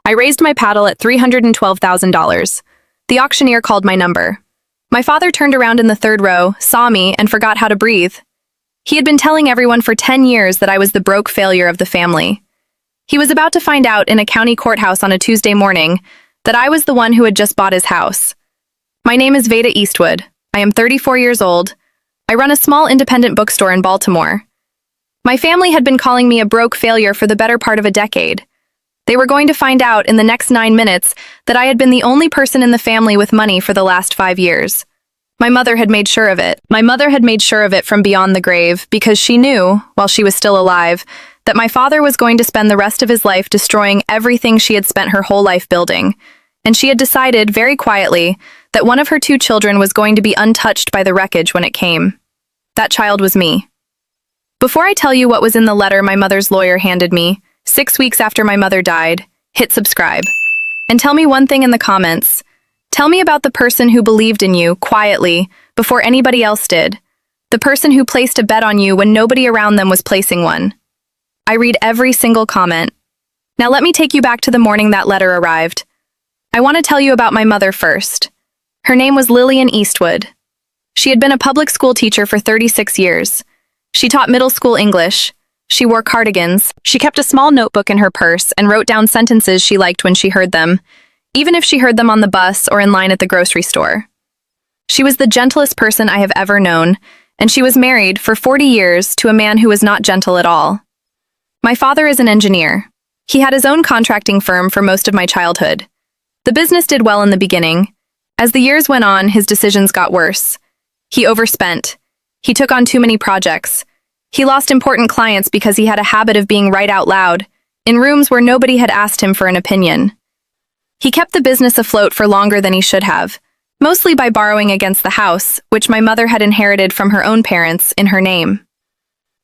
I raised my paddle at $312,000. The auctioneer called my number. My father turned around in the third row, saw me, and forgot how to breathe. He had been telling everyone for 10 years that I was the broke failure of the family. He was about to find out in a county courthouse on a Tuesday morning that I was the one who had just bought his house. My name is Veda Eastwood. I am 34 years old. I run a small independent bookstore in Baltimore. My family had been calling me a broke failure for the better part of a decade. They were going to find out in the next 9 minutes that I had been the only person in the family with money for the last 5 years. My mother had made sure of it. My mother had made sure of it from beyond the grave because she knew, while she was still alive, that my father was going to spend the rest of his life destroying everything she had spent her whole life building. And she had decided, very quietly, that one of her 2 children was going to be untouched by the wreckage when it came. That child was me. Before I tell you what was in the letter my mother's lawyer handed me, 6 weeks after my mother died, hit subscribe. And tell me one thing in the comments. Tell me about the person who believed in you, quietly, before anybody else did. The person who placed a bet on you when nobody around them was placing one. I read every single comment. Now let me take you back to the morning that letter arrived. I want to tell you about my mother first. Her name was Lillian Eastwood. She had been a public school teacher for 36 years. She taught middle school English. She wore cardigans. She kept a small notebook in her purse and wrote down sentences she liked when she heard them, even if she heard them on the bus or in line at the grocery store. She was the gentlest person I have ever known, and she was married for 40 years to a man who was not gentle at all. My father is an engineer. He had his own contracting firm for most of my childhood. The business did well in the beginning. As the years went on, his decisions got worse. He overspent. He took on too many projects. He lost important clients because he had a habit of being right out loud, in rooms where nobody had asked him for an opinion. He kept the business afloat for longer than he should have, mostly by borrowing against the house, which my mother had inherited from her own parents, in her name.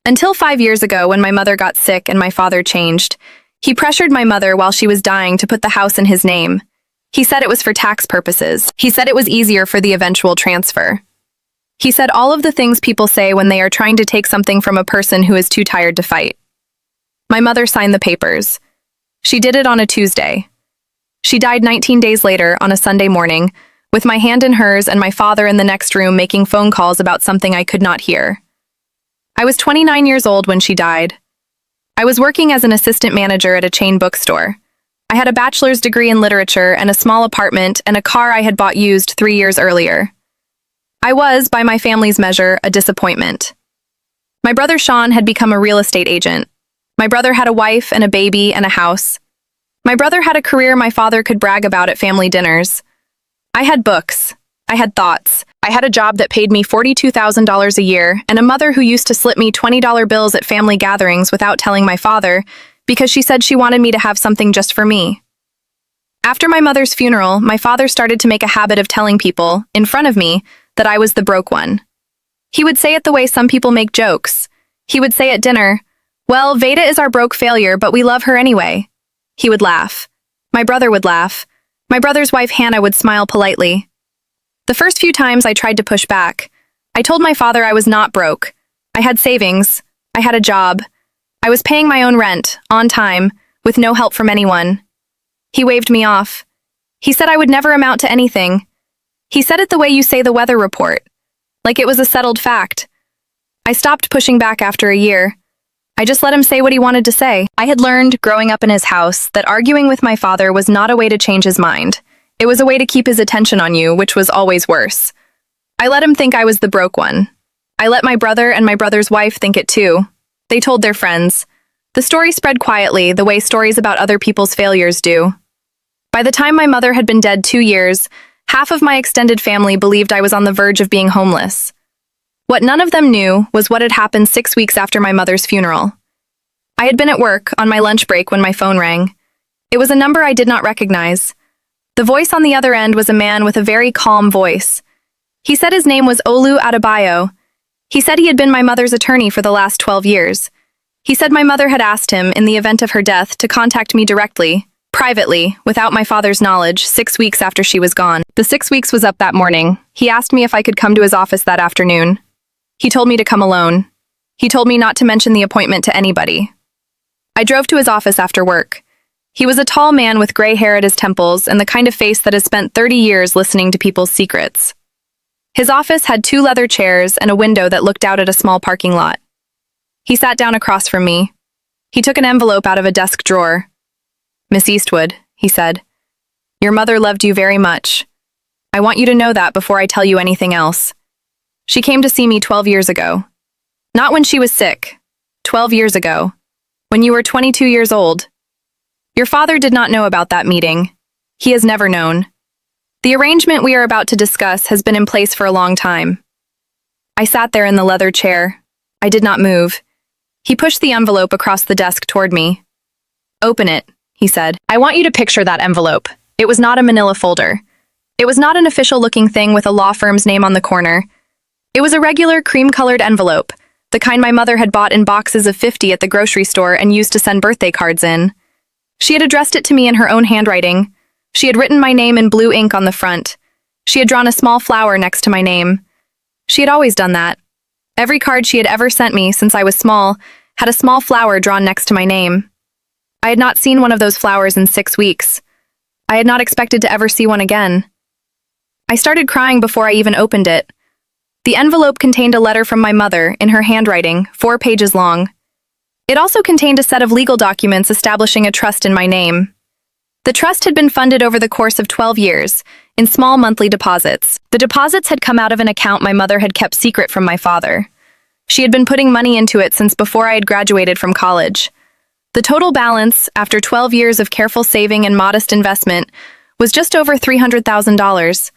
Until 5 years ago, when my mother got sick and my father changed, he pressured my mother while she was dying to put the house in his name. He said it was for tax purposes. He said it was easier for the eventual transfer. He said all of the things people say when they are trying to take something from a person who is too tired to fight. My mother signed the papers. She did it on a Tuesday. She died 19 days later on a Sunday morning, with my hand in hers and my father in the next room making phone calls about something I could not hear. I was 29 years old when she died. I was working as an assistant manager at a chain bookstore. I had a bachelor's degree in literature and a small apartment and a car I had bought used 3 years earlier. I was, by my family's measure, a disappointment. My brother Sean had become a real estate agent. My brother had a wife and a baby and a house. My brother had a career my father could brag about at family dinners. I had books. I had thoughts. I had a job that paid me $42,000 a year and a mother who used to slip me $20 bills at family gatherings without telling my father because she said she wanted me to have something just for me. After my mother's funeral, my father started to make a habit of telling people, in front of me, that I was the broke one. He would say it the way some people make jokes. He would say at dinner, "Well, Veda is our broke failure, but we love her anyway." He would laugh. My brother would laugh. My brother's wife Hannah would smile politely. The first few times I tried to push back. I told my father I was not broke. I had savings. I had a job. I was paying my own rent, on time, with no help from anyone. He waved me off. He said I would never amount to anything. He said it the way you say the weather report, like it was a settled fact. I stopped pushing back after a year. I just let him say what he wanted to say. I had learned, growing up in his house, that arguing with my father was not a way to change his mind. It was a way to keep his attention on you, which was always worse. I let him think I was the broke one. I let my brother and my brother's wife think it too. They told their friends. The story spread quietly, the way stories about other people's failures do. By the time my mother had been dead 2 years, half of my extended family believed I was on the verge of being homeless. What none of them knew was what had happened 6 weeks after my mother's funeral. I had been at work, on my lunch break, when my phone rang. It was a number I did not recognize. The voice on the other end was a man with a very calm voice. He said his name was Olu Adebayo. He said he had been my mother's attorney for the last 12 years. He said my mother had asked him, in the event of her death, to contact me directly, privately, without my father's knowledge, 6 weeks after she was gone. The 6 weeks was up that morning. He asked me if I could come to his office that afternoon. He told me to come alone. He told me not to mention the appointment to anybody. I drove to his office after work. He was a tall man with gray hair at his temples and the kind of face that has spent 30 years listening to people's secrets. His office had 2 leather chairs and a window that looked out at a small parking lot. He sat down across from me. He took an envelope out of a desk drawer. "Miss Eastwood," he said, "your mother loved you very much. I want you to know that before I tell you anything else. She came to see me 12 years ago. Not when she was sick. 12 years ago. When you were 22 years old. Your father did not know about that meeting. He has never known. The arrangement we are about to discuss has been in place for a long time." I sat there in the leather chair. I did not move. He pushed the envelope across the desk toward me. "Open it," he said. I want you to picture that envelope. It was not a manila folder. It was not an official-looking thing with a law firm's name on the corner. It was a regular cream-colored envelope, the kind my mother had bought in boxes of 50 at the grocery store and used to send birthday cards in. She had addressed it to me in her own handwriting. She had written my name in blue ink on the front. She had drawn a small flower next to my name. She had always done that. Every card she had ever sent me since I was small had a small flower drawn next to my name. I had not seen one of those flowers in 6 weeks. I had not expected to ever see one again. I started crying before I even opened it. The envelope contained a letter from my mother, in her handwriting, 4 pages long. It also contained a set of legal documents establishing a trust in my name. The trust had been funded over the course of 12 years, in small monthly deposits. The deposits had come out of an account my mother had kept secret from my father. She had been putting money into it since before I had graduated from college. The total balance, after 12 years of careful saving and modest investment, was just over $300,000.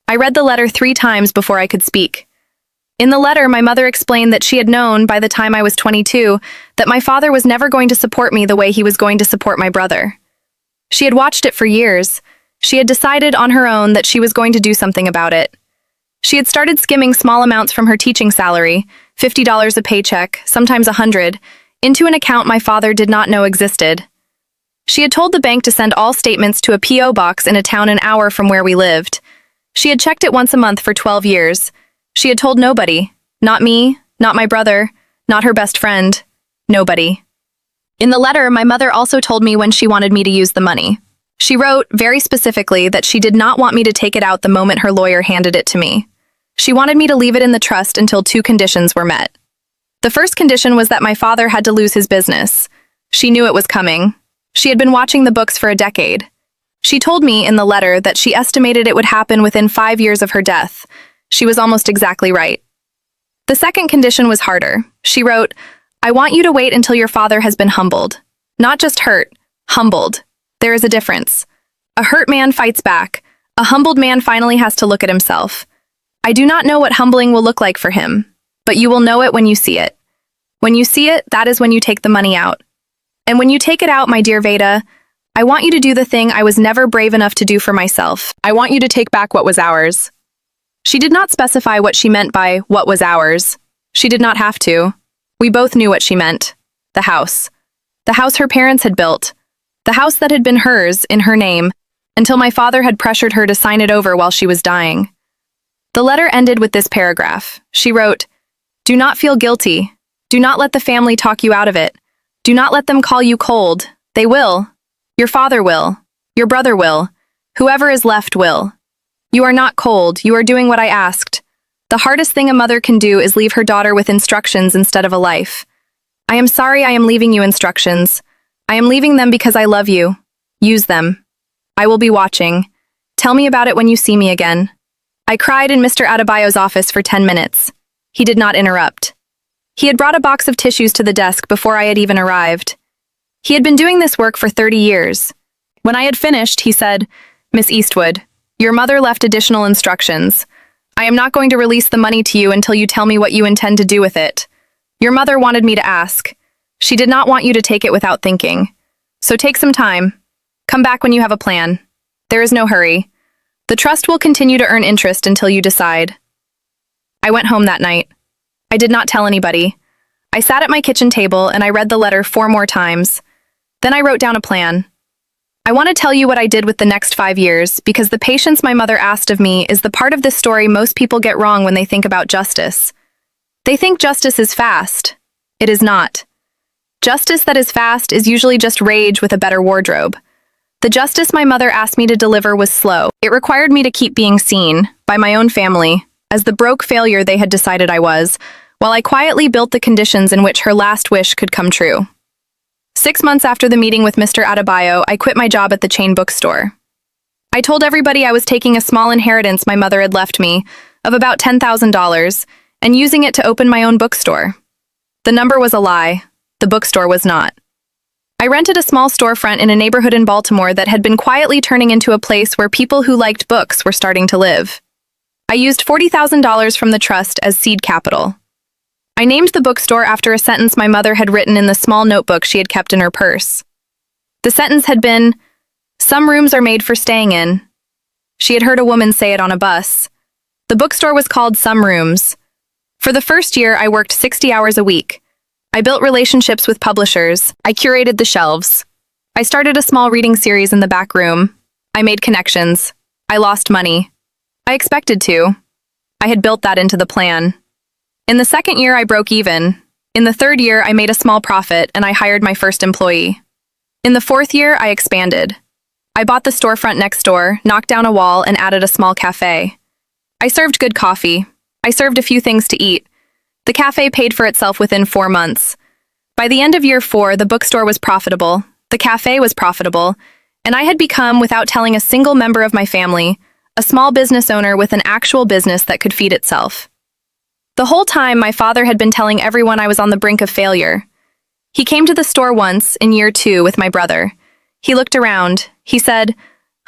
I read the letter 3 times before I could speak. In the letter, my mother explained that she had known, by the time I was 22, that my father was never going to support me the way he was going to support my brother. She had watched it for years. She had decided on her own that she was going to do something about it. She had started skimming small amounts from her teaching salary, $50 a paycheck, sometimes $100, into an account my father did not know existed. She had told the bank to send all statements to a P.O. box in a town an hour from where we lived. She had checked it once a month for 12 years. She had told nobody. Not me, not my brother, not her best friend. Nobody. In the letter, my mother also told me when she wanted me to use the money. She wrote, very specifically, that she did not want me to take it out the moment her lawyer handed it to me. She wanted me to leave it in the trust until 2 conditions were met. The first condition was that my father had to lose his business. She knew it was coming. She had been watching the books for a decade. She told me in the letter that she estimated it would happen within 5 years of her death. She was almost exactly right. The second condition was harder. She wrote, "I want you to wait until your father has been humbled. Not just hurt, humbled. There is a difference. A hurt man fights back. A humbled man finally has to look at himself. I do not know what humbling will look like for him, but you will know it when you see it. When you see it, that is when you take the money out. And when you take it out, my dear Veda, I want you to do the thing I was never brave enough to do for myself. I want you to take back what was ours." She did not specify what she meant by what was ours. She did not have to. We both knew what she meant. The house. The house her parents had built. The house that had been hers, in her name, until my father had pressured her to sign it over while she was dying. The letter ended with this paragraph. She wrote, "Do not feel guilty. Do not let the family talk you out of it. Do not let them call you cold. They will. Your father will. Your brother will. Whoever is left will. You are not cold. You are doing what I asked. The hardest thing a mother can do is leave her daughter with instructions instead of a life. I am sorry I am leaving you instructions. I am leaving them because I love you. Use them. I will be watching. Tell me about it when you see me again." I cried in Mr. Adebayo's office for 10 minutes. He did not interrupt. He had brought a box of tissues to the desk before I had even arrived. He had been doing this work for 30 years. When I had finished, he said, "Miss Eastwood, your mother left additional instructions. I am not going to release the money to you until you tell me what you intend to do with it. Your mother wanted me to ask. She did not want you to take it without thinking. So take some time. Come back when you have a plan. There is no hurry. The trust will continue to earn interest until you decide." I went home that night. I did not tell anybody. I sat at my kitchen table and I read the letter 4 more times. Then I wrote down a plan. I want to tell you what I did with the next 5 years because the patience my mother asked of me is the part of this story most people get wrong when they think about justice. They think justice is fast. It is not. Justice that is fast is usually just rage with a better wardrobe. The justice my mother asked me to deliver was slow. It required me to keep being seen, by my own family, as the broke failure they had decided I was, while I quietly built the conditions in which her last wish could come true. 6 months after the meeting with Mr. Adebayo, I quit my job at the chain bookstore. I told everybody I was taking a small inheritance my mother had left me, of about $10,000, and using it to open my own bookstore. The number was a lie. The bookstore was not. I rented a small storefront in a neighborhood in Baltimore that had been quietly turning into a place where people who liked books were starting to live. I used $40,000 from the trust as seed capital. I named the bookstore after a sentence my mother had written in the small notebook she had kept in her purse. The sentence had been, "Some rooms are made for staying in." She had heard a woman say it on a bus. The bookstore was called Some Rooms. For the first year, I worked 60 hours a week. I built relationships with publishers. I curated the shelves. I started a small reading series in the back room. I made connections. I lost money. I expected to. I had built that into the plan. In the second year, I broke even. In the third year, I made a small profit and I hired my first employee. In the fourth year, I expanded. I bought the storefront next door, knocked down a wall, and added a small cafe. I served good coffee. I served a few things to eat. The cafe paid for itself within 4 months. By the end of year 4, the bookstore was profitable, the cafe was profitable, and I had become, without telling a single member of my family, a small business owner with an actual business that could feed itself. The whole time, my father had been telling everyone I was on the brink of failure. He came to the store once, in year 2, with my brother. He looked around. He said,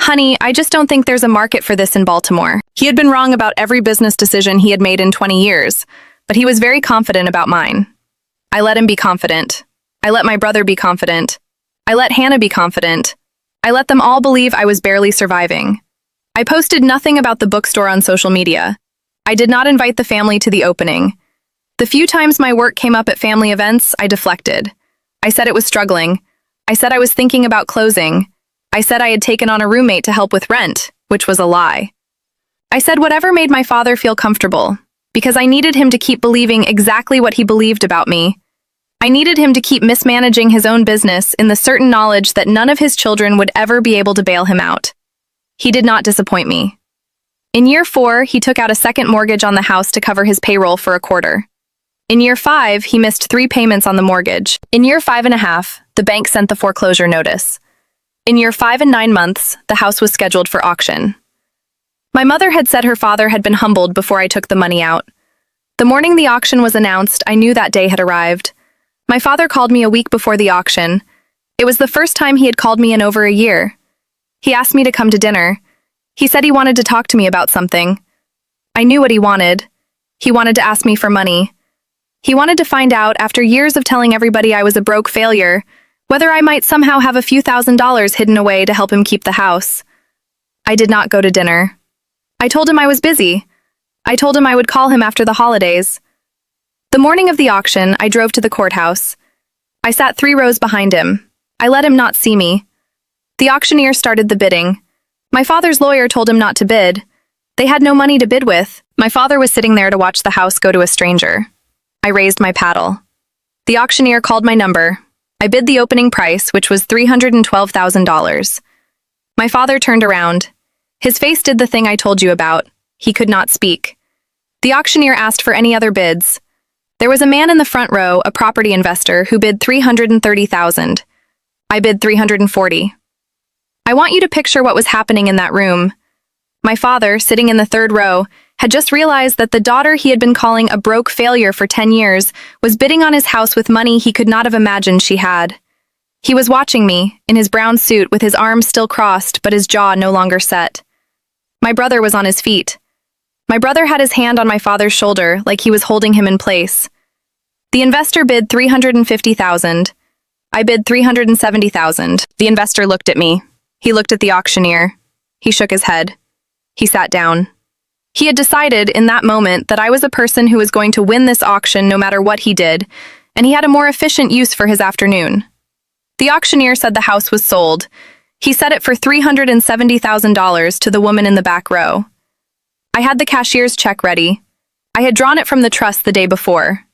"Honey, I just don't think there's a market for this in Baltimore." He had been wrong about every business decision he had made in 20 years, but he was very confident about mine. I let him be confident. I let my brother be confident. I let Hannah be confident. I let them all believe I was barely surviving. I posted nothing about the bookstore on social media. I did not invite the family to the opening. The few times my work came up at family events, I deflected. I said it was struggling. I said I was thinking about closing. I said I had taken on a roommate to help with rent, which was a lie. I said whatever made my father feel comfortable, because I needed him to keep believing exactly what he believed about me. I needed him to keep mismanaging his own business in the certain knowledge that none of his children would ever be able to bail him out. He did not disappoint me. In year 4, he took out a second mortgage on the house to cover his payroll for a quarter. In year 5, he missed 3 payments on the mortgage. In year 5.5, the bank sent the foreclosure notice. In year 5 and 9 months, the house was scheduled for auction. My mother had said her father had been humbled before I took the money out. The morning the auction was announced, I knew that day had arrived. My father called me a week before the auction. It was the first time he had called me in over a year. He asked me to come to dinner. He said he wanted to talk to me about something. I knew what he wanted. He wanted to ask me for money. He wanted to find out, after years of telling everybody I was a broke failure, whether I might somehow have a few $1,000s hidden away to help him keep the house. I did not go to dinner. I told him I was busy. I told him I would call him after the holidays. The morning of the auction, I drove to the courthouse. I sat 3 rows behind him. I let him not see me. The auctioneer started the bidding. My father's lawyer told him not to bid. They had no money to bid with. My father was sitting there to watch the house go to a stranger. I raised my paddle. The auctioneer called my number. I bid the opening price, which was $312,000. My father turned around. His face did the thing I told you about. He could not speak. The auctioneer asked for any other bids. There was a man in the front row, a property investor, who bid $330,000. I bid $340,000. I want you to picture what was happening in that room. My father, sitting in the 3rd row, had just realized that the daughter he had been calling a broke failure for 10 years was bidding on his house with money he could not have imagined she had. He was watching me, in his brown suit with his arms still crossed but his jaw no longer set. My brother was on his feet. My brother had his hand on my father's shoulder like he was holding him in place. The investor bid $350,000. I bid $370,000. The investor looked at me. He looked at the auctioneer. He shook his head. He sat down. He had decided in that moment that I was a person who was going to win this auction no matter what he did, and he had a more efficient use for his afternoon. The auctioneer said the house was sold. He set it for $370,000 to the woman in the back row. I had the cashier's check ready. I had drawn it from the trust the day before.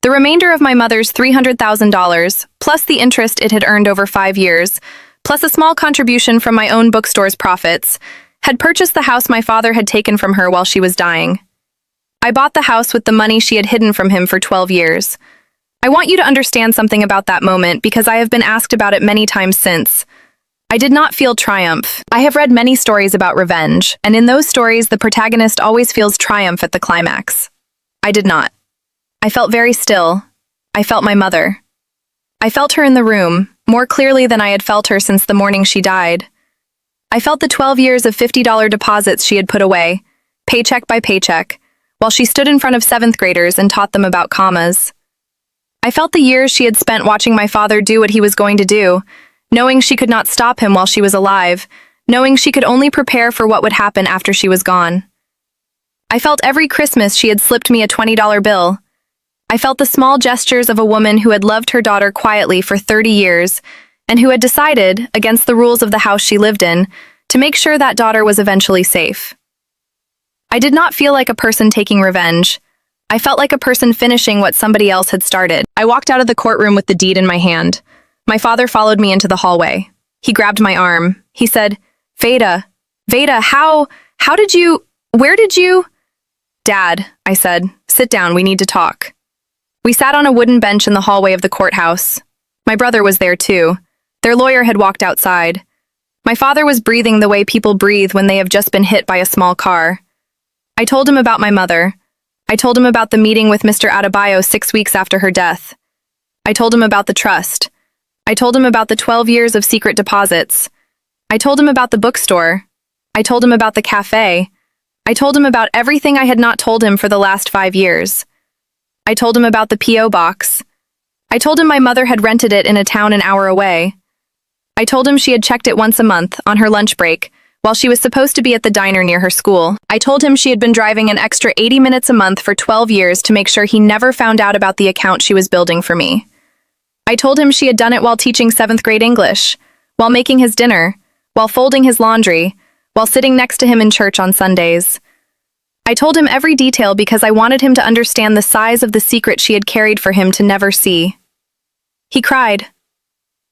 The remainder of my mother's $300,000, plus the interest it had earned over 5 years, plus a small contribution from my own bookstore's profits, had purchased the house my father had taken from her while she was dying. I bought the house with the money she had hidden from him for 12 years. I want you to understand something about that moment because I have been asked about it many times since. I did not feel triumph. I have read many stories about revenge, and in those stories, the protagonist always feels triumph at the climax. I did not. I felt very still. I felt my mother. I felt her in the room, more clearly than I had felt her since the morning she died. I felt the 12 years of $50 deposits she had put away, paycheck by paycheck, while she stood in front of 7th graders and taught them about commas. I felt the years she had spent watching my father do what he was going to do, knowing she could not stop him while she was alive, knowing she could only prepare for what would happen after she was gone. I felt every Christmas she had slipped me a $20 bill. I felt the small gestures of a woman who had loved her daughter quietly for 30 years and who had decided, against the rules of the house she lived in, to make sure that daughter was eventually safe. I did not feel like a person taking revenge. I felt like a person finishing what somebody else had started. I walked out of the courtroom with the deed in my hand. My father followed me into the hallway. He grabbed my arm. He said, Veda, how did you, where did you? Dad, I said, sit down, we need to talk. We sat on a wooden bench in the hallway of the courthouse. My brother was there too. Their lawyer had walked outside. My father was breathing the way people breathe when they have just been hit by a small car. I told him about my mother. I told him about the meeting with Mr. Adebayo 6 weeks after her death. I told him about the trust. I told him about the 12 years of secret deposits. I told him about the bookstore. I told him about the cafe. I told him about everything I had not told him for the last 5 years. I told him about the P.O. box. I told him my mother had rented it in a town an hour away. I told him she had checked it once a month, on her lunch break, while she was supposed to be at the diner near her school. I told him she had been driving an extra 80 minutes a month for 12 years to make sure he never found out about the account she was building for me. I told him she had done it while teaching 7th grade English, while making his dinner, while folding his laundry, while sitting next to him in church on Sundays. I told him every detail because I wanted him to understand the size of the secret she had carried for him to never see. He cried.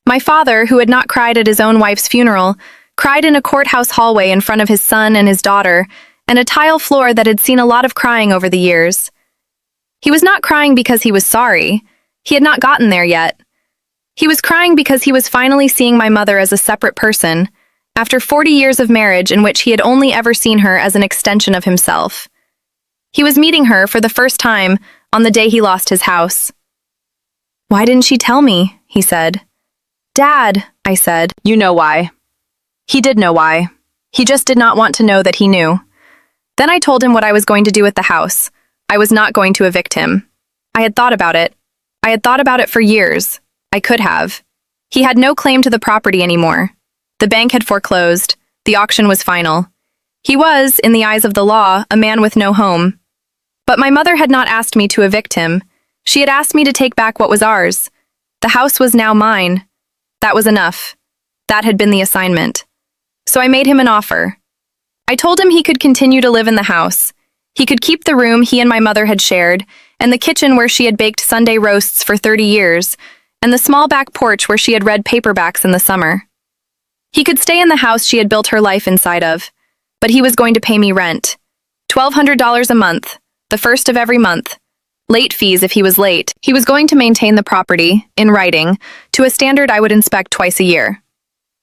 My father, who had not cried at his own wife's funeral, cried in a courthouse hallway in front of his son and his daughter, and a tile floor that had seen a lot of crying over the years. He was not crying because he was sorry. He had not gotten there yet. He was crying because he was finally seeing my mother as a separate person, after 40 years of marriage in which he had only ever seen her as an extension of himself. He was meeting her for the first time on the day he lost his house. Why didn't she tell me? He said. Dad, I said. You know why. He did know why. He just did not want to know that he knew. Then I told him what I was going to do with the house. I was not going to evict him. I had thought about it. I had thought about it for years. I could have. He had no claim to the property anymore. The bank had foreclosed. The auction was final. He was, in the eyes of the law, a man with no home. But my mother had not asked me to evict him. She had asked me to take back what was ours. The house was now mine. That was enough. That had been the assignment. So I made him an offer. I told him he could continue to live in the house. He could keep the room he and my mother had shared, and the kitchen where she had baked Sunday roasts for 30 years, and the small back porch where she had read paperbacks in the summer. He could stay in the house she had built her life inside of, but he was going to pay me rent. $1,200 a month, the first of every month. Late fees if he was late. He was going to maintain the property, in writing, to a standard I would inspect twice a year.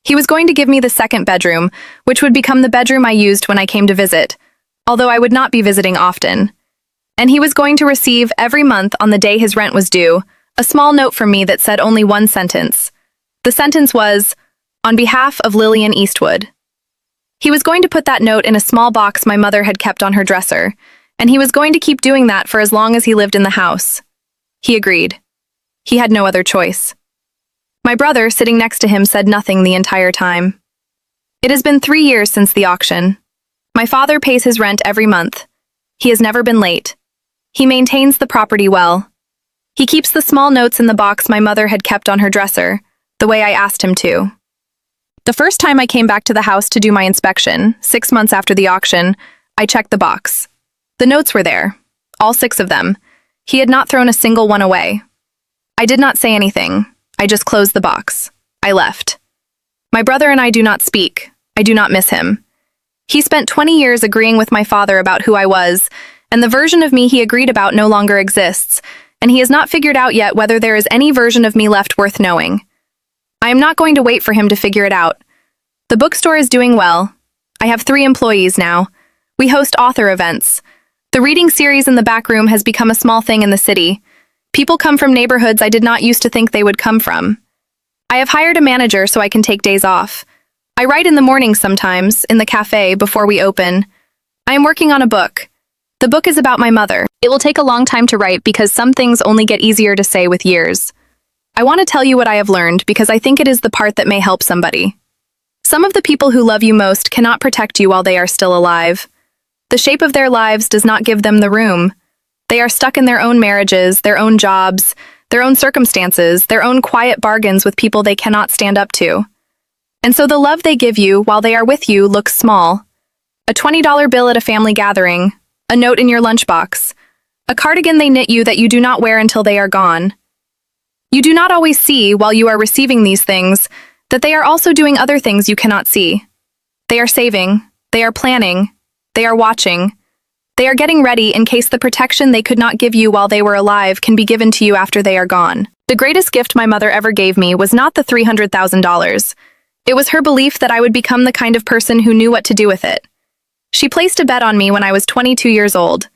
He was going to give me the second bedroom, which would become the bedroom I used when I came to visit, although I would not be visiting often. And he was going to receive every month on the day his rent was due, a small note from me that said only one sentence. The sentence was, "On behalf of Lillian Eastwood." He was going to put that note in a small box my mother had kept on her dresser, and he was going to keep doing that for as long as he lived in the house. He agreed. He had no other choice. My brother, sitting next to him, said nothing the entire time. It has been 3 years since the auction. My father pays his rent every month. He has never been late. He maintains the property well. He keeps the small notes in the box my mother had kept on her dresser, the way I asked him to. The first time I came back to the house to do my inspection, 6 months after the auction, I checked the box. The notes were there, all 6 of them. He had not thrown a single one away. I did not say anything. I just closed the box. I left. My brother and I do not speak. I do not miss him. He spent 20 years agreeing with my father about who I was, and the version of me he agreed about no longer exists, and he has not figured out yet whether there is any version of me left worth knowing. I am not going to wait for him to figure it out. The bookstore is doing well. I have 3 employees now. We host author events. The reading series in the back room has become a small thing in the city. People come from neighborhoods I did not used to think they would come from. I have hired a manager so I can take days off. I write in the mornings sometimes, in the cafe, before we open. I am working on a book. The book is about my mother. It will take a long time to write because some things only get easier to say with years. I want to tell you what I have learned because I think it is the part that may help somebody. Some of the people who love you most cannot protect you while they are still alive. The shape of their lives does not give them the room. They are stuck in their own marriages, their own jobs, their own circumstances, their own quiet bargains with people they cannot stand up to. And so the love they give you while they are with you looks small. A $20 bill at a family gathering, a note in your lunchbox, a cardigan they knit you that you do not wear until they are gone. You do not always see, while you are receiving these things, that they are also doing other things you cannot see. They are saving, they are planning, they are watching. They are getting ready in case the protection they could not give you while they were alive can be given to you after they are gone. The greatest gift my mother ever gave me was not the $300,000. It was her belief that I would become the kind of person who knew what to do with it. She placed a bet on me when I was 22 years old.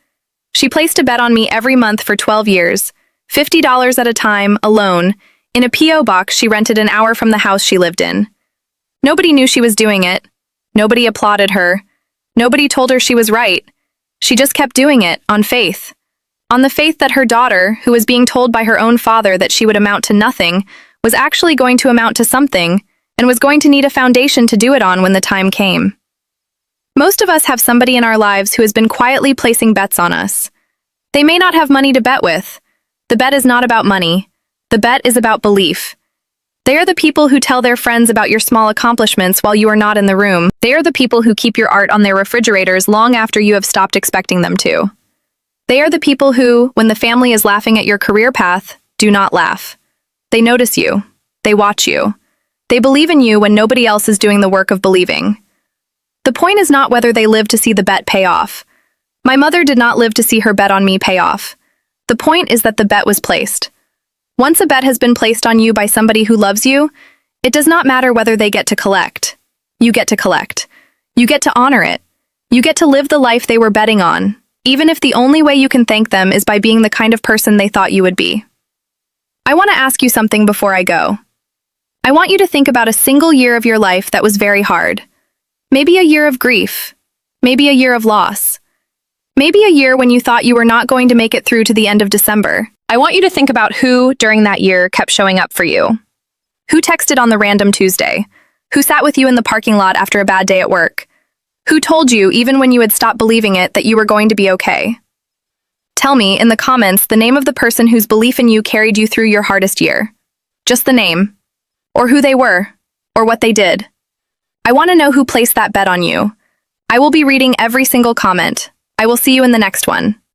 She placed a bet on me every month for 12 years, $50 at a time, alone, in a P.O. box she rented an hour from the house she lived in. Nobody knew she was doing it. Nobody applauded her. Nobody told her she was right. She just kept doing it, on faith. On the faith that her daughter, who was being told by her own father that she would amount to nothing, was actually going to amount to something, and was going to need a foundation to do it on when the time came. Most of us have somebody in our lives who has been quietly placing bets on us. They may not have money to bet with. The bet is not about money. The bet is about belief. They are the people who tell their friends about your small accomplishments while you are not in the room. They are the people who keep your art on their refrigerators long after you have stopped expecting them to. They are the people who, when the family is laughing at your career path, do not laugh. They notice you. They watch you. They believe in you when nobody else is doing the work of believing. The point is not whether they live to see the bet pay off. My mother did not live to see her bet on me pay off. The point is that the bet was placed. Once a bet has been placed on you by somebody who loves you, it does not matter whether they get to collect. You get to collect. You get to honor it. You get to live the life they were betting on, even if the only way you can thank them is by being the kind of person they thought you would be. I want to ask you something before I go. I want you to think about a single year of your life that was very hard. Maybe a year of grief. Maybe a year of loss. Maybe a year when you thought you were not going to make it through to the end of December. I want you to think about who, during that year, kept showing up for you. Who texted on the random Tuesday? Who sat with you in the parking lot after a bad day at work? Who told you, even when you had stopped believing it, that you were going to be okay? Tell me, in the comments, the name of the person whose belief in you carried you through your hardest year. Just the name. Or who they were. Or what they did. I want to know who placed that bet on you. I will be reading every single comment. I will see you in the next one.